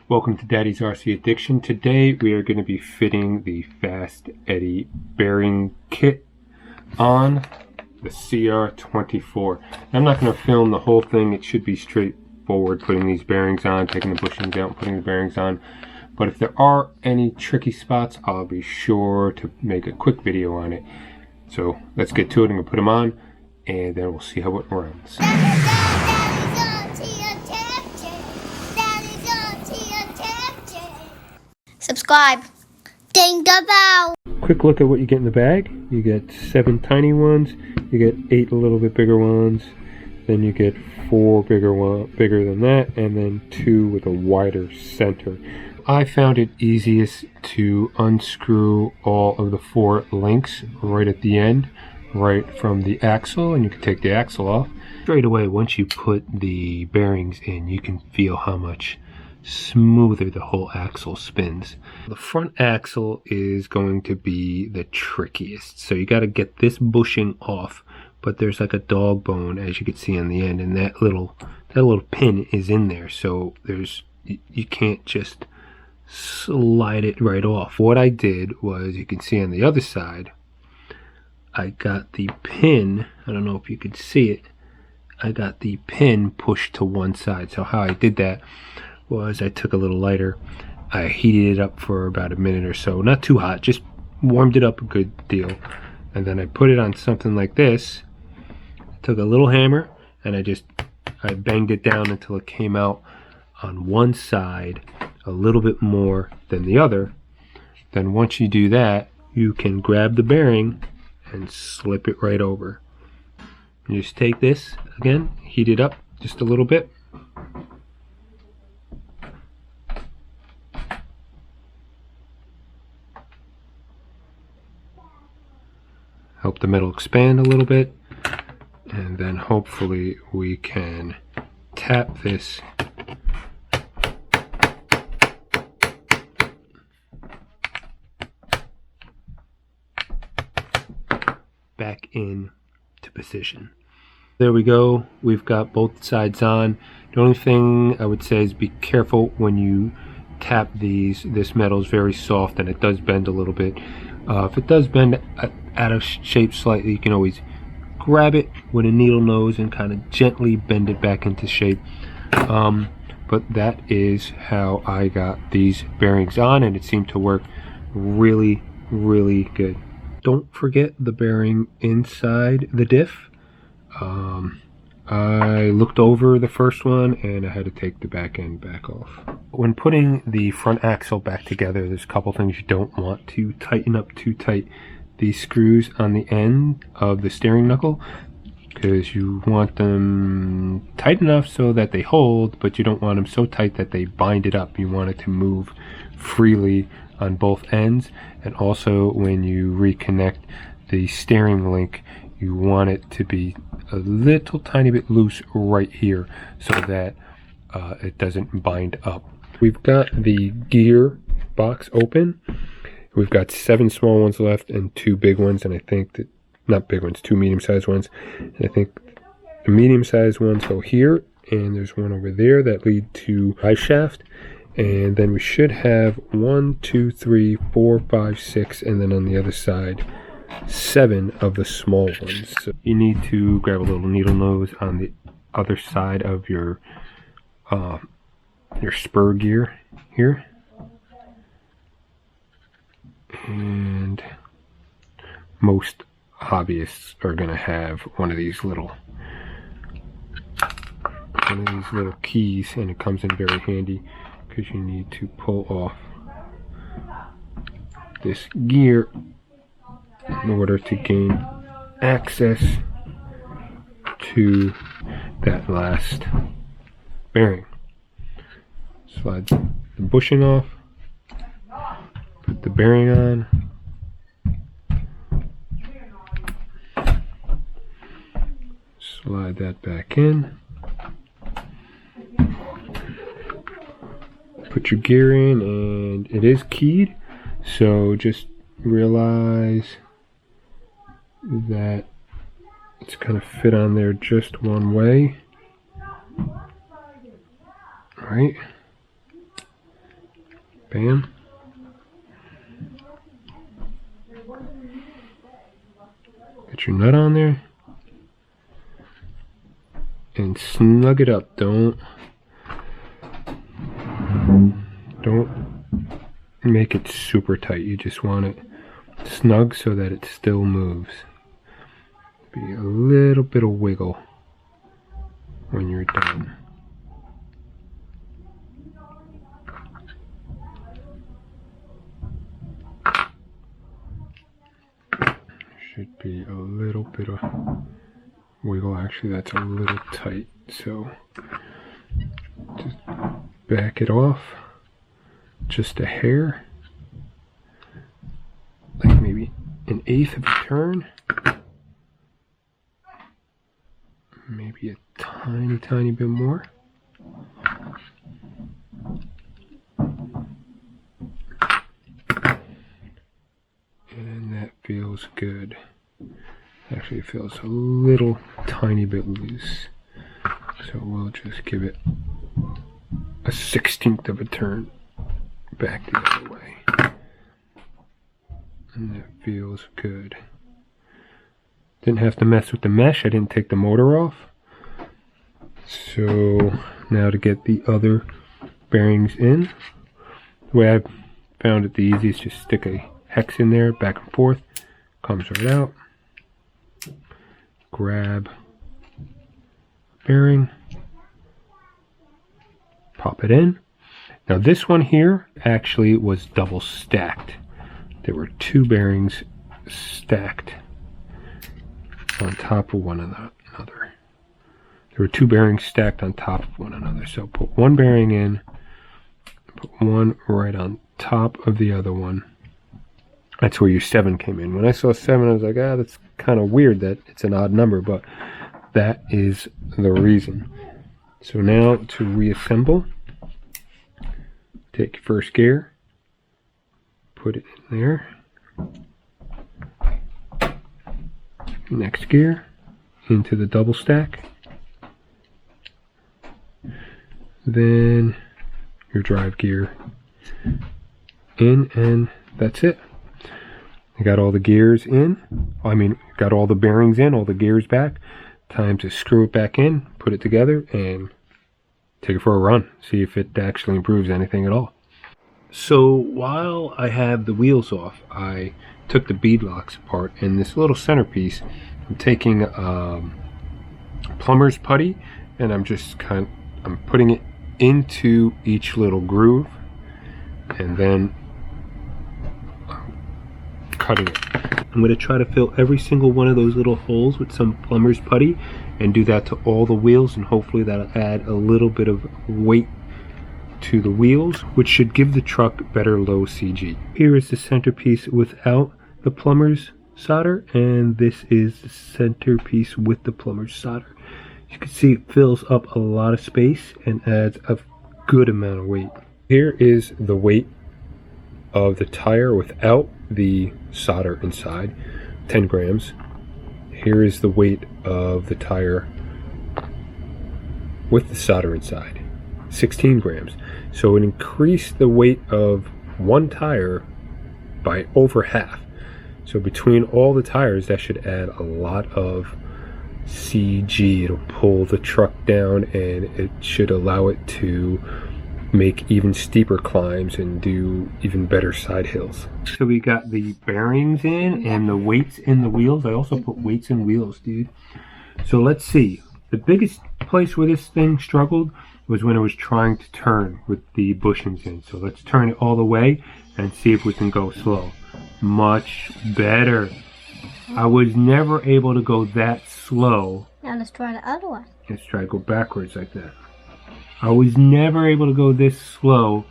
Welcome to Daddy's RC Addiction. Today we are going to be fitting the FastEddy bearing kit on the CR-24. I'm not going to film the whole thing. It should be straightforward putting these bearings on, taking the bushings out and putting the bearings on. But if there are any tricky spots, I'll be sure to make a quick video on it. So let's get to it. I'm going to put them on and then we'll see how it runs. Subscribe. Ding the bell. Quick look at what you get in the bag. You get 7 tiny ones. You get 8 a little bit bigger ones. Then you get 4 bigger than that, and then 2 with a wider center. I found it easiest to unscrew all of the 4 links right at the end, right from the axle, and you can take the axle off. Straight away, once you put the bearings in, you can feel how much smoother the whole axle spins. The front axle is going to be the trickiest, so you got to get this bushing off, but there's like a dog bone, as you can see on the end, and that little pin is in there, so you can't just slide it right off. What I did was, you can see on the other side, I got the pin, I don't know if you can see it, I got the pin pushed to one side. So how I did that was I took a little lighter, I heated it up for about a minute or so, not too hot, just warmed it up a good deal, and then I put it on something like this. I took a little hammer and I banged it down until it came out on one side a little bit more than the other. Then once you do that, you can grab the bearing and slip it right over. You just take this again, heat it up just a little bit, help the metal expand a little bit, and then hopefully we can tap this back in to position. There we go, we've got both sides on. The only thing I would say is be careful when you tap these. This metal is very soft and it does bend a little bit. If it does bend out of shape slightly, you can always grab it with a needle nose and kind of gently bend it back into shape. But that is how I got these bearings on, and it seemed to work really, really good. Don't forget the bearing inside the diff. I looked over the first one and I had to take the back end back off. When putting the front axle back together, there's a couple things you don't want to tighten up too tight. These screws on the end of the steering knuckle, because you want them tight enough so that they hold, but you don't want them so tight that they bind it up. You want it to move freely on both ends, and also when you reconnect the steering link, you want it to be a little tiny bit loose right here so that it doesn't bind up. We've got the gear box open. We've got 7 small ones left and 2 big ones, and I think that, not big ones, 2 medium-sized ones. And I think the medium-sized ones go here, and there's one over there that lead to drive shaft. And then we should have 1, 2, 3, 4, 5, 6, and then on the other side 7 of the small ones. So you need to grab a little needle nose on the other side of your spur gear here, and most hobbyists are going to have one of these little keys, and it comes in very handy because you need to pull off this gear in order to gain access to that last bearing. Slide the bushing off, put the bearing on, slide that back in, put your gear in, and it is keyed, so just realize that it's going to fit on there just one way. Right? Bam. Get your nut on there. And snug it up. Don't make it super tight. You just want it snug so that it still moves. Be a little bit of wiggle when you're done. Should be a little bit of wiggle. Actually, that's a little tight, so just back it off just a hair, like maybe 1/8 of a turn, maybe a tiny bit more. And that feels good. Actually, it feels a little tiny bit loose. So we'll just give it a 1/16 of a turn back the other way. And that feels good. Didn't have to mess with the mesh. I didn't take the motor off. So now to get the other bearings in. The way I found it the easiest, just stick a hex in there, back and forth. Comes right out. Grab bearing, pop it in. Now this one here actually was double stacked. There were 2 bearings stacked on top of one another. There were 2 bearings stacked on top of one another. So put one bearing in, put one right on top of the other one. That's where your 7 came in. When I saw 7, I was like, ah, that's kind of weird that it's an odd number, but that is the reason. So now to reassemble, take your first gear, put it in there. Next gear, into the double stack. Then your drive gear in, and that's it. I got all the gears in. Got all the bearings in, all the gears back. Time to screw it back in, put it together, and take it for a run. See if it actually improves anything at all. So while I have the wheels off, I took the bead locks apart, and this little centerpiece, I'm taking plumber's putty, and I'm putting it into each little groove, and then cutting it. I'm going to try to fill every single one of those little holes with some plumber's putty and do that to all the wheels, and hopefully that'll add a little bit of weight to the wheels, which should give the truck better low CG. Here is the centerpiece without the plumber's solder, and this is the centerpiece with the plumber's solder. You can see it fills up a lot of space and adds a good amount of weight. Here is the weight of the tire without the solder inside, 10 grams. Here is the weight of the tire with the solder inside, 16 grams. So it increased the weight of one tire by over half. So between all the tires, that should add a lot of CG. It'll pull the truck down, and it should allow it to make even steeper climbs and do even better side hills. So we got the bearings in and the weights in the wheels. I also put weights in wheels, dude. So let's see. The biggest place where this thing struggled was when it was trying to turn with the bushings in. So let's turn it all the way and see if we can go slow. Much better. I was never able to go that slow. Now let's try the other one. Let's try to go backwards like that. I was never able to go this slow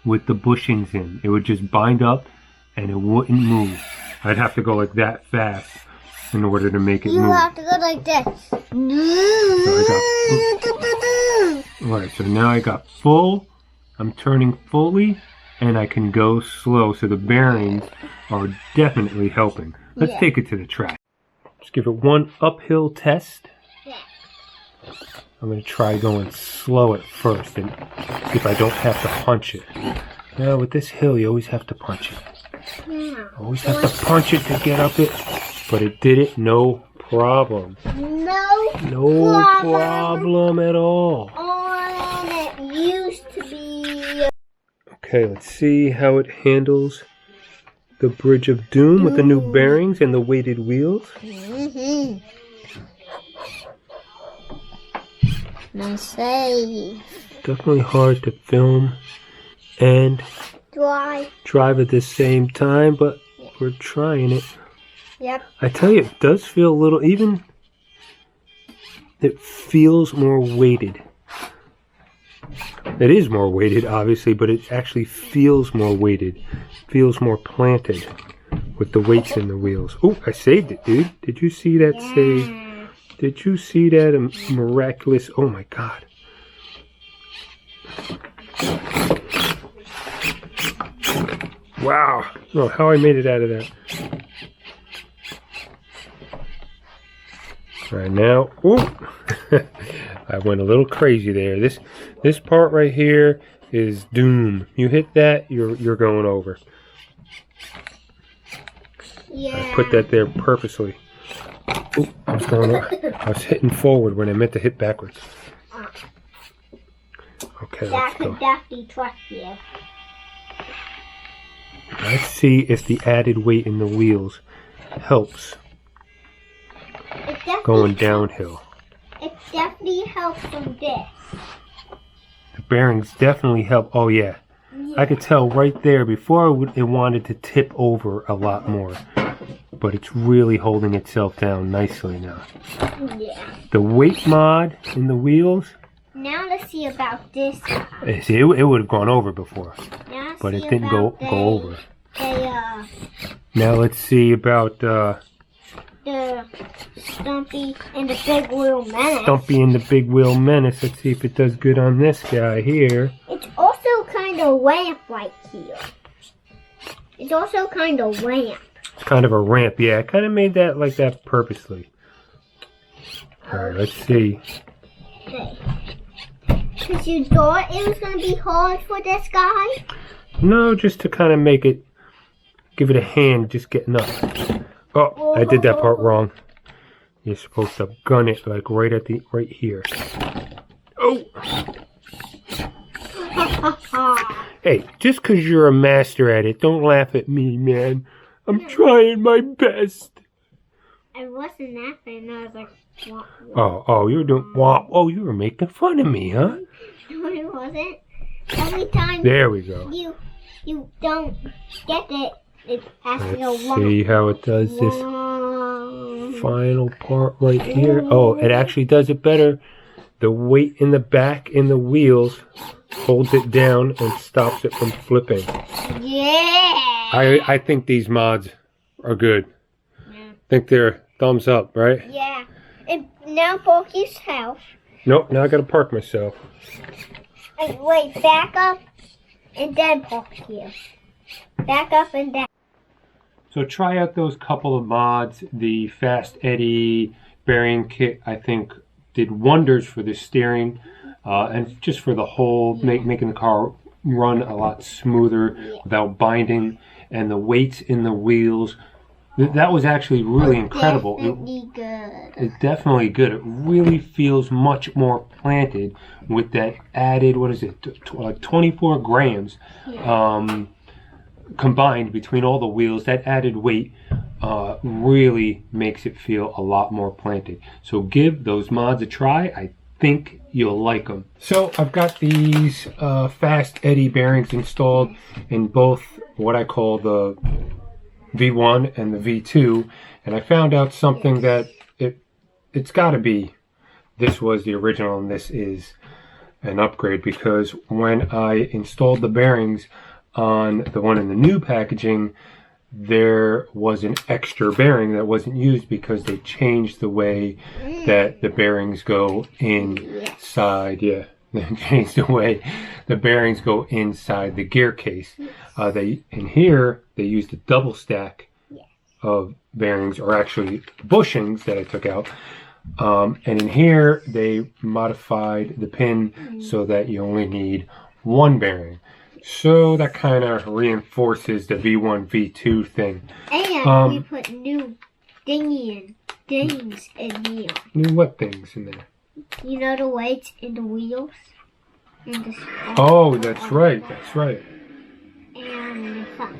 with the bushings in. It would just bind up and it wouldn't move. I'd have to go like that fast in order to make it move. You have to go like this. Alright, so now I got full. I'm turning fully and I can go slow. So the bearings are definitely helping. Let's take it to the track. Just give it one uphill test. Yeah. I'm going to try going slow at first and see if I don't have to punch it. Now with this hill, you always have to punch it. Yeah. Always have to punch it to get up it. But it did it, no problem. No problem at all. It used to be. Okay, let's see how it handles the Bridge of Doom with the new bearings and the weighted wheels. Nice save. Definitely hard to film and drive at the same time, but we're trying it. Yep. I tell you, it does feel a little, even, it feels more weighted. It is more weighted, obviously, but it actually feels more weighted. Feels more planted with the weights in the wheels. Oh, I saved it, dude. Did you see that save? Did you see that miraculous? Oh my God. Wow. I don't know how I made it out of that. All right, now, ooh, I went a little crazy there. This part right here is doom. You hit that, you're going over. Yeah. I put that there purposely. Ooh, I was hitting forward when I meant to hit backwards. Okay, let's go. Definitely trust you. Let's see if the added weight in the wheels helps going downhill. It definitely helps from this. The bearings definitely help. Oh yeah. I could tell right there before it wanted to tip over a lot more. But it's really holding itself down nicely now. Yeah. The weight mod in the wheels. Now let's see about this guy. See, it would have gone over before. Now But it didn't go over. Now let's see about the Stumpy and the Big Wheel Menace. Stumpy and the Big Wheel Menace. Let's see if it does good on this guy here. It's also kind of ramp right here. It's also kind of ramp. It's kind of a ramp, yeah. I kind of made that like that purposely. Alright, let's see. Okay. Because you thought it was going to be hard for this guy? No, just to kind of make it, give it a hand just getting up. Oh, I did that part wrong. You're supposed to gun it like right here. Oh! Hey, just because you're a master at it, don't laugh at me, man. I'm trying my best. I wasn't laughing. I was like, wah, Oh, you were doing, wow. Oh, you were making fun of me, huh? No, it wasn't. Every time there we go. You don't get it, it has to go Let's wrong. see how it does this final part right here. Oh, it actually does it better. The weight in the back in the wheels holds it down and stops it from flipping. Yeah. I think these mods are good. Yeah. Think they're thumbs up, right? Yeah. And now park yourself. Nope, now I gotta park myself. And wait, back up and then park here. Back up and down. So try out those couple of mods. The FastEddy bearing kit, I think, did wonders for the steering and just for the whole, making the car run a lot smoother without binding. And the weights in the wheels, that was actually really incredible. Definitely good. It's definitely good. It really feels much more planted with that added, what is it, like 24 grams combined between all the wheels. That added weight really makes it feel a lot more planted. So give those mods a try. I think you'll like them. So I've got these FastEddy bearings installed in both what I call the V1 and the V2, and I found out something that it's got to be, this was the original and this is an upgrade, because when I installed the bearings on the one in the new packaging, there was an extra bearing that wasn't used because they changed the way that the bearings go inside. Yeah, they changed the way the bearings go inside the gear case. In here they used a double stack of bearings, or actually bushings that I took out. And in here they modified the pin so that you only need one bearing. So that kind of reinforces the V1, V2 thing. And we put new things in here. New what things in there? You know the weights in the wheels? And the Oh, that's right. That's right. And the phone.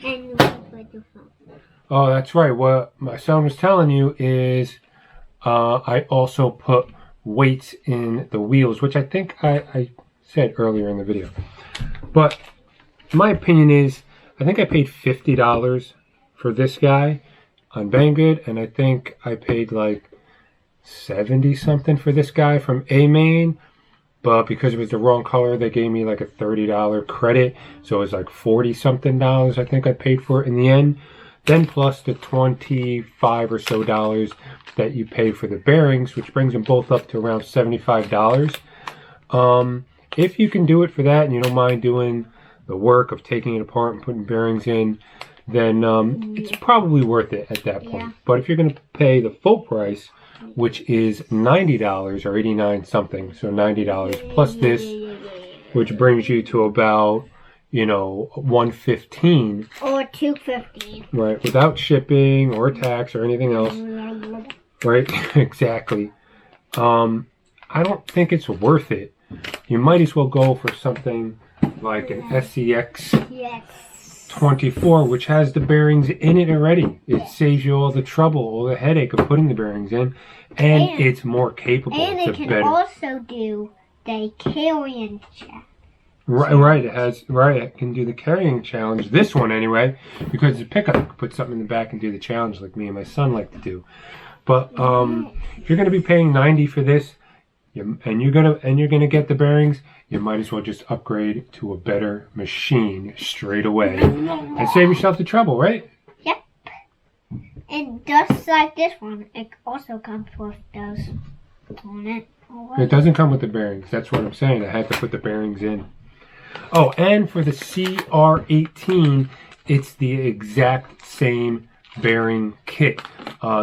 And we put the phone. Oh, that's right. What my son was telling you is I also put weights in the wheels, which I think I said earlier in the video. But my opinion is, I think I paid $50 for this guy on Banggood, and I think I paid like 70 something for this guy from Amain. But because it was the wrong color, they gave me like a $30 credit. So it was like 40 something dollars I think I paid for it in the end. Then plus the 25 or so dollars that you pay for the bearings, which brings them both up to around $75. If you can do it for that and you don't mind doing the work of taking it apart and putting bearings in, then it's probably worth it at that point. Yeah. But if you're going to pay the full price, which is $90 or 89 something, so $90 plus this, which brings you to about, you know, $115 or $215, right, without shipping or tax or anything else, right? Exactly. I don't think it's worth it. You might as well go for something like an CR-24, which has the bearings in it already. It saves you all the trouble, all the headache of putting the bearings in, and it's more capable. And it can also do the carrying challenge. Right, it can do the carrying challenge. This one anyway, because the pickup can put something in the back and do the challenge like me and my son like to do. But if you're going to be paying $90 for this, and you're gonna get the bearings, you might as well just upgrade to a better machine straight away and save yourself the trouble, right? Yep. And just like this one, it also comes with those on it. It doesn't come with the bearings. That's what I'm saying. I had to put the bearings in. Oh, and for the CR-18, it's the exact same bearing kit.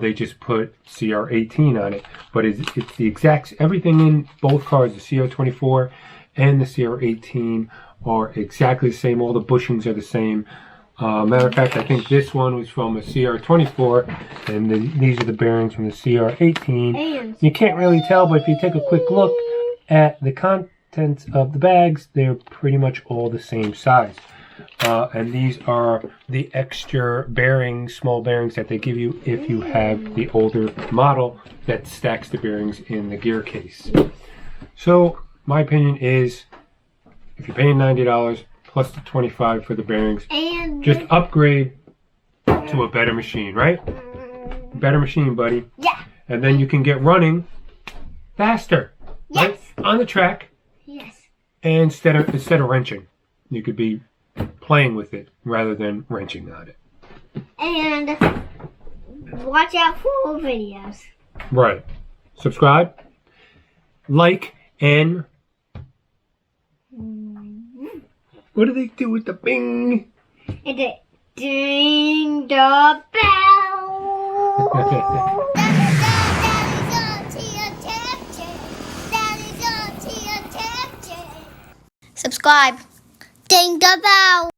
They just put CR-18 on it, but it's the exact, everything in both cars, the CR-24 and the CR-18 are exactly the same. All the bushings are the same. Matter of fact, I think this one was from a CR-24, and these are the bearings from the CR-18. You can't really tell, but if you take a quick look at the contents of the bags, they're pretty much all the same size. And these are the extra bearings, small bearings that they give you if you have the older model that stacks the bearings in the gear case. So my opinion is, if you're paying $90 plus the $25 for the bearings, just upgrade to a better machine, right? Better machine, buddy. Yeah. And then you can get running faster, right? On the track. Yes. And instead of wrenching, you could be playing with it rather than wrenching on it. And watch out for more videos. Right. Subscribe, like, and what do they do with the bing? And they ding the bell. Subscribe. Ding the bell.